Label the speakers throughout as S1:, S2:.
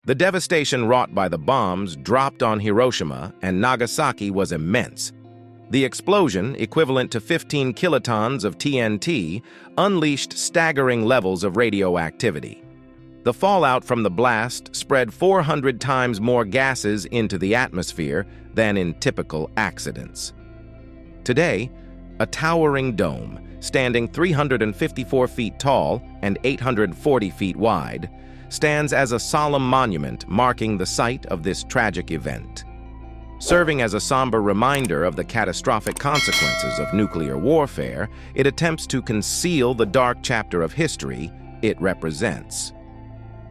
S1: The devastation wrought by the bombs dropped on Hiroshima and Nagasaki was immense. The explosion, equivalent to 15 kilotons of T.N.T., unleashed staggering levels of radioactivity. The fallout from the blast spread 400 times more gases into the atmosphere than in typical accidents. Today, a towering dome, standing 354 feet tall and 840 feet wide, stands as a solemn monument marking the site of this tragic event. Serving as a somber reminder of the catastrophic consequences of nuclear warfare, it attempts to conceal the dark chapter of history it represents.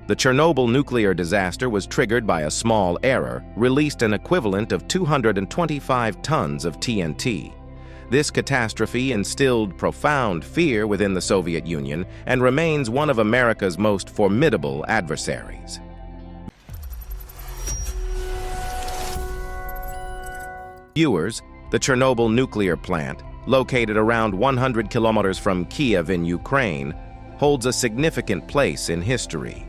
S1: The Chernobyl nuclear disaster was triggered by a small error, released an equivalent of 225 tons of T.N.T. This catastrophe instilled profound fear within the Soviet Union and remains one of America's most formidable adversaries. Viewers, the Chernobyl nuclear plant, located around 100 kilometers from Kiev in Ukraine, holds a significant place in history.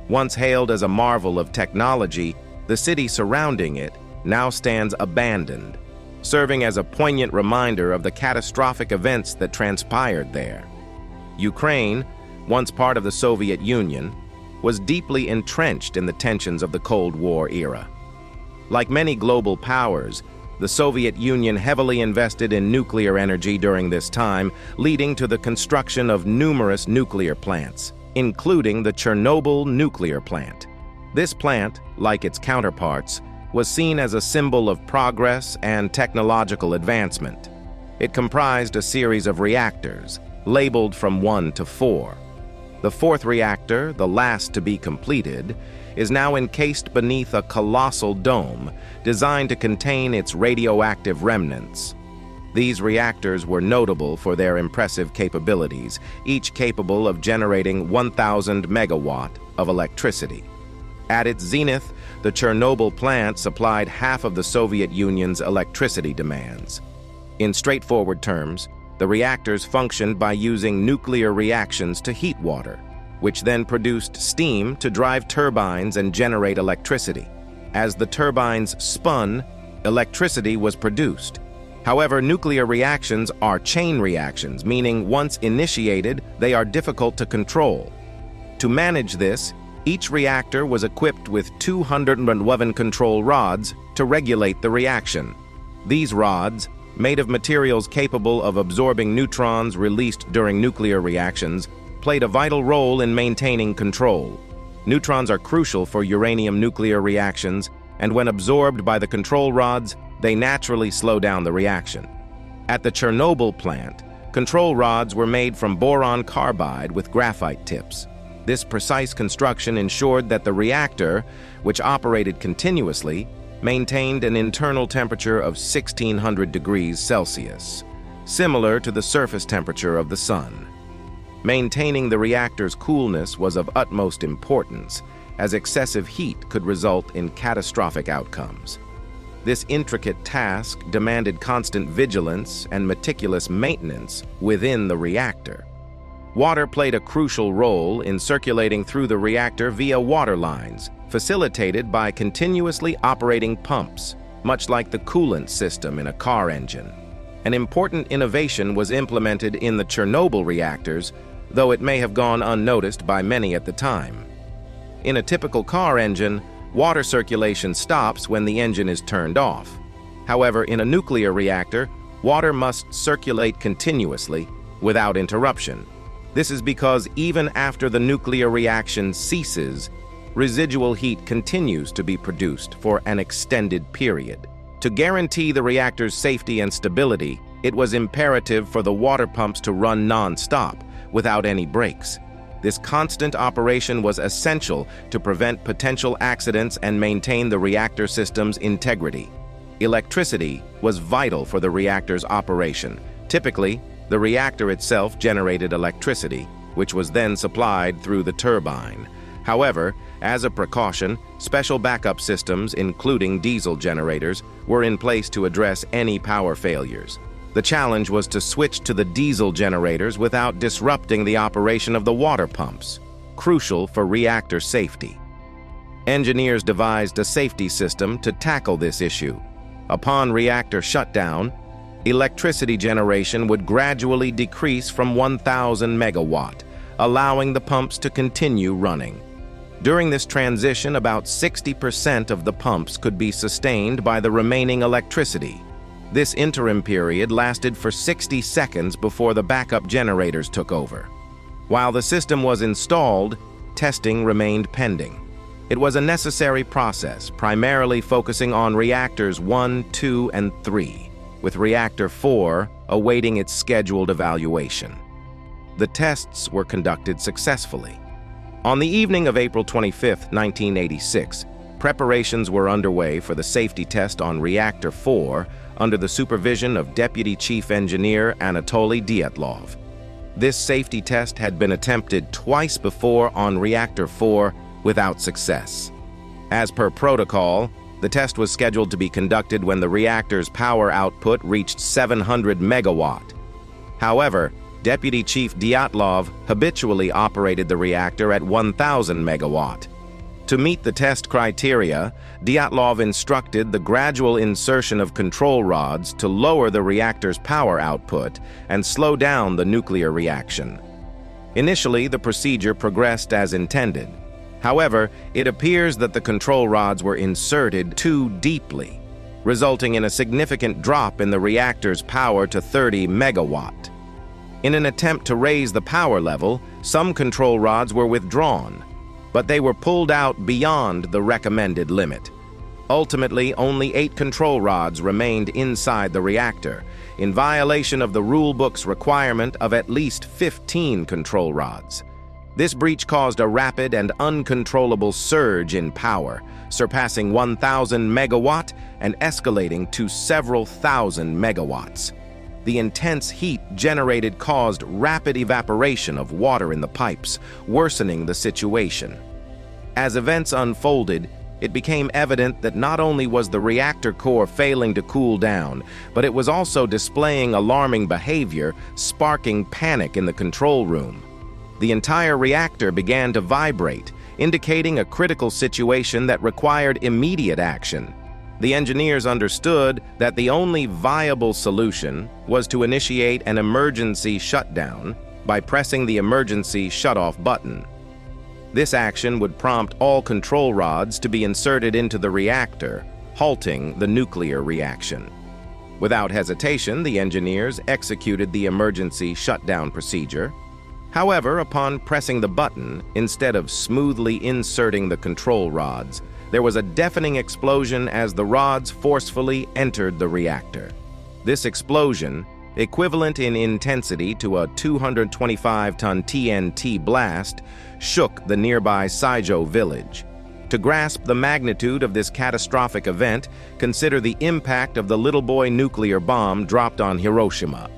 S1: Once hailed as a marvel of technology, the city surrounding it now stands abandoned, serving as a poignant reminder of the catastrophic events that transpired there. Ukraine, once part of the Soviet Union, was deeply entrenched in the tensions of the Cold War era. Like many global powers, the Soviet Union heavily invested in nuclear energy during this time, leading to the construction of numerous nuclear plants, including the Chernobyl nuclear plant. This plant, like its counterparts, was seen as a symbol of progress and technological advancement. It comprised a series of reactors, labeled from 1 to 4. The fourth reactor, the last to be completed, is now encased beneath a colossal dome designed to contain its radioactive remnants. These reactors were notable for their impressive capabilities, each capable of generating 1,000 megawatt of electricity. At its zenith, the Chernobyl plant supplied half of the Soviet Union's electricity demands. In straightforward terms, the reactors functioned by using nuclear reactions to heat water, which then produced steam to drive turbines and generate electricity. As the turbines spun, electricity was produced. However, nuclear reactions are chain reactions, meaning once initiated, they are difficult to control. To manage this, each reactor was equipped with 211 control rods to regulate the reaction. These rods, made of materials capable of absorbing neutrons released during nuclear reactions, played a vital role in maintaining control. Neutrons are crucial for uranium nuclear reactions, and when absorbed by the control rods, they naturally slow down the reaction. At the Chernobyl plant, control rods were made from boron carbide with graphite tips. This precise construction ensured that the reactor, which operated continuously, maintained an internal temperature of 1,600 degrees Celsius, similar to the surface temperature of the sun. Maintaining the reactor's coolness was of utmost importance, as excessive heat could result in catastrophic outcomes. This intricate task demanded constant vigilance and meticulous maintenance within the reactor. Water played a crucial role in circulating through the reactor via water lines, facilitated by continuously operating pumps, much like the coolant system in a car engine. An important innovation was implemented in the Chernobyl reactors, though it may have gone unnoticed by many at the time. In a typical car engine, water circulation stops when the engine is turned off. However, in a nuclear reactor, water must circulate continuously without interruption. This is because even after the nuclear reaction ceases, residual heat continues to be produced for an extended period. To guarantee the reactor's safety and stability, it was imperative for the water pumps to run non-stop, without any breaks. This constant operation was essential to prevent potential accidents and maintain the reactor system's integrity. Electricity was vital for the reactor's operation. Typically, the reactor itself generated electricity, which was then supplied through the turbine. However, as a precaution, special backup systems, including diesel generators, were in place to address any power failures. The challenge was to switch to the diesel generators without disrupting the operation of the water pumps, crucial for reactor safety. Engineers devised a safety system to tackle this issue. Upon reactor shutdown, electricity generation would gradually decrease from 1,000 megawatt, allowing the pumps to continue running. During this transition, about 60% of the pumps could be sustained by the remaining electricity. This interim period lasted for 60 seconds before the backup generators took over. While the system was installed, testing remained pending. It was a necessary process, primarily focusing on reactors 1, 2, and 3, with reactor 4 awaiting its scheduled evaluation. The tests were conducted successfully. On the evening of April 25, 1986, preparations were underway for the safety test on reactor 4 under the supervision of Deputy Chief Engineer Anatoly Dyatlov. This safety test had been attempted twice before on reactor 4 without success. As per protocol, the test was scheduled to be conducted when the reactor's power output reached 700 megawatt. However, Deputy Chief Dyatlov habitually operated the reactor at 1,000 megawatt. To meet the test criteria, Dyatlov instructed the gradual insertion of control rods to lower the reactor's power output and slow down the nuclear reaction. Initially, the procedure progressed as intended. However, it appears that the control rods were inserted too deeply, resulting in a significant drop in the reactor's power to 30 megawatt. In an attempt to raise the power level, some control rods were withdrawn, but they were pulled out beyond the recommended limit. Ultimately, only 8 control rods remained inside the reactor, in violation of the rulebook's requirement of at least 15 control rods. This breach caused a rapid and uncontrollable surge in power, surpassing 1,000 megawatt and escalating to several thousand megawatts. The intense heat generated caused rapid evaporation of water in the pipes, worsening the situation. As events unfolded, it became evident that not only was the reactor core failing to cool down, but it was also displaying alarming behavior, sparking panic in the control room. The entire reactor began to vibrate, indicating a critical situation that required immediate action. The engineers understood that the only viable solution was to initiate an emergency shutdown by pressing the emergency shutoff button. This action would prompt all control rods to be inserted into the reactor, halting the nuclear reaction. Without hesitation, the engineers executed the emergency shutdown procedure. However, upon pressing the button, instead of smoothly inserting the control rods, there was a deafening explosion as the rods forcefully entered the reactor. This explosion, equivalent in intensity to a 225-ton T.N.T. blast, shook the nearby Saijo village. To grasp the magnitude of this catastrophic event, consider the impact of the little boy nuclear bomb dropped on Hiroshima.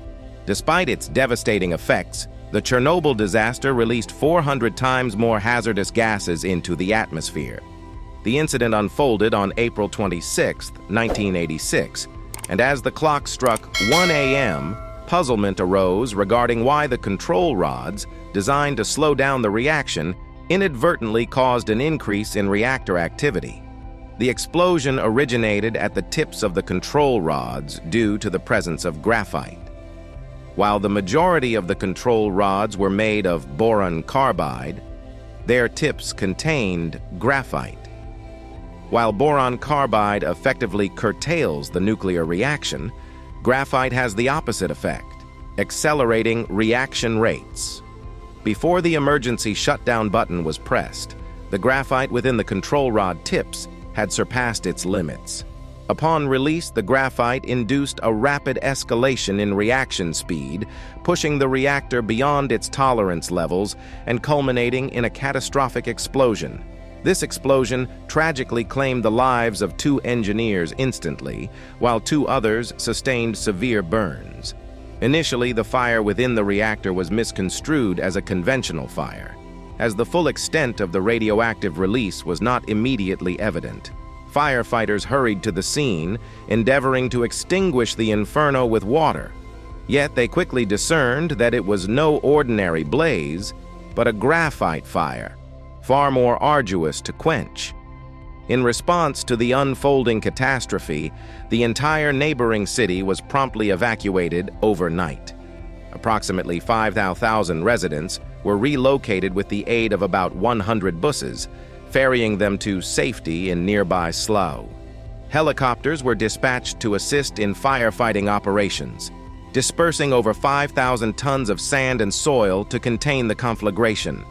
S1: Despite its devastating effects, the Chernobyl disaster released 400 times more hazardous gases into the atmosphere. The incident unfolded on April 26, 1986, and as the clock struck 1 a.m., puzzlement arose regarding why the control rods, designed to slow down the reaction, inadvertently caused an increase in reactor activity. The explosion originated at the tips of the control rods due to the presence of graphite. While the majority of the control rods were made of boron carbide, their tips contained graphite. While boron carbide effectively curtails the nuclear reaction, graphite has the opposite effect, accelerating reaction rates. Before the emergency shutdown button was pressed, the graphite within the control rod tips had surpassed its limits. Upon release, the graphite induced a rapid escalation in reaction speed, pushing the reactor beyond its tolerance levels and culminating in a catastrophic explosion. This explosion tragically claimed the lives of 2 engineers instantly, while 2 others sustained severe burns. Initially, the fire within the reactor was misconstrued as a conventional fire, as the full extent of the radioactive release was not immediately evident. Firefighters hurried to the scene, endeavoring to extinguish the inferno with water. Yet they quickly discerned that it was no ordinary blaze, but a graphite fire, far more arduous to quench. In response to the unfolding catastrophe, the entire neighboring city was promptly evacuated overnight. Approximately 5,000 residents were relocated with the aid of about 100 buses, ferrying them to safety in nearby Slough. Helicopters were dispatched to assist in firefighting operations, dispersing over 5,000 tons of sand and soil to contain the conflagration.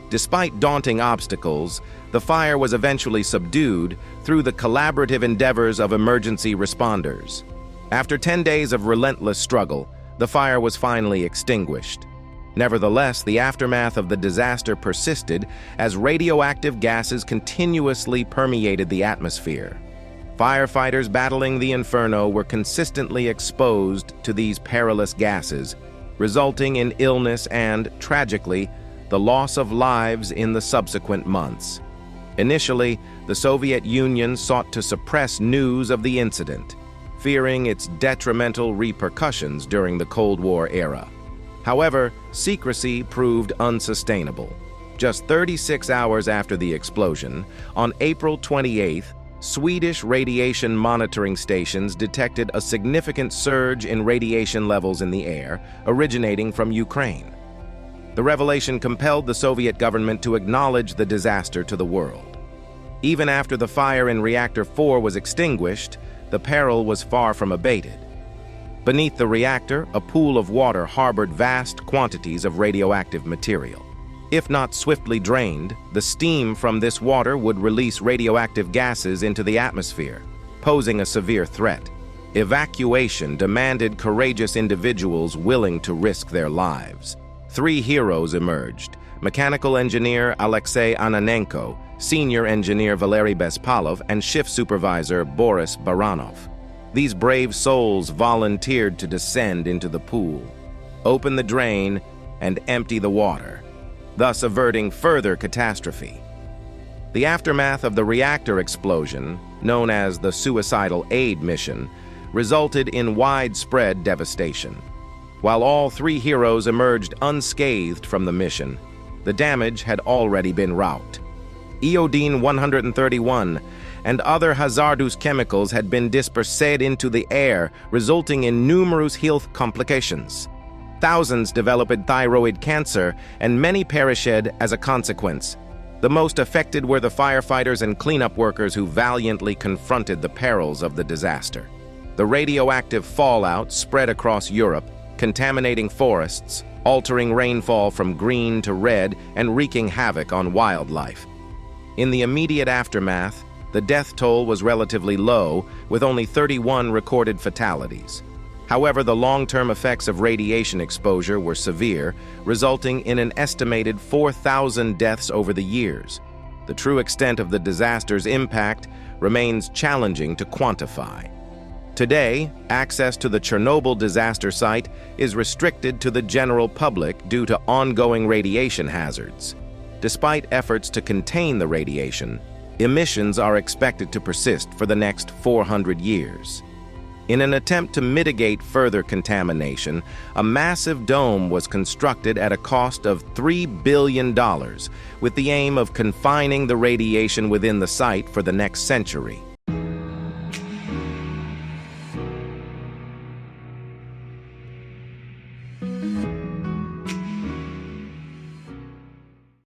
S1: Despite daunting obstacles, the fire was eventually subdued through the collaborative endeavors of emergency responders. After 10 days of relentless struggle, the fire was finally extinguished. Nevertheless, the aftermath of the disaster persisted as radioactive gases continuously permeated the atmosphere. Firefighters battling the inferno were consistently exposed to these perilous gases, resulting in illness and, tragically, the loss of lives in the subsequent months. Initially, the Soviet Union sought to suppress news of the incident, fearing its detrimental repercussions during the Cold War era. However, secrecy proved unsustainable. Just 36 hours after the explosion, on April 28th, Swedish radiation monitoring stations detected a significant surge in radiation levels in the air, originating from Ukraine. The revelation compelled the Soviet government to acknowledge the disaster to the world. Even after the fire in Reactor 4 was extinguished, the peril was far from abated. Beneath the reactor, a pool of water harbored vast quantities of radioactive material. If not swiftly drained, the steam from this water would release radioactive gases into the atmosphere, posing a severe threat. Evacuation demanded courageous individuals willing to risk their lives. 3 heroes emerged: mechanical engineer Alexei Ananenko, senior engineer Valery Bespalov, and shift supervisor Boris Baranov. These brave souls volunteered to descend into the pool, open the drain, and empty the water, thus averting further catastrophe. The aftermath of the reactor explosion, known as the Suicidal Aid Mission, resulted in widespread devastation. While all 3 heroes emerged unscathed from the mission, the damage had already been wrought. Iodine-131 and other hazardous chemicals had been dispersed into the air, resulting in numerous health complications. Thousands developed thyroid cancer, and many perished as a consequence. The most affected were the firefighters and cleanup workers who valiantly confronted the perils of the disaster. The radioactive fallout spread across Europe, contaminating forests, altering rainfall from green to red, and wreaking havoc on wildlife. In the immediate aftermath, the death toll was relatively low, with only 31 recorded fatalities. However, the long-term effects of radiation exposure were severe, resulting in an estimated 4,000 deaths over the years. The true extent of the disaster's impact remains challenging to quantify. Today, access to the Chernobyl disaster site is restricted to the general public due to ongoing radiation hazards. Despite efforts to contain the radiation, emissions are expected to persist for the next 400 years. In an attempt to mitigate further contamination, a massive dome was constructed at a cost of $3 billion, with the aim of confining the radiation within the site for the next century.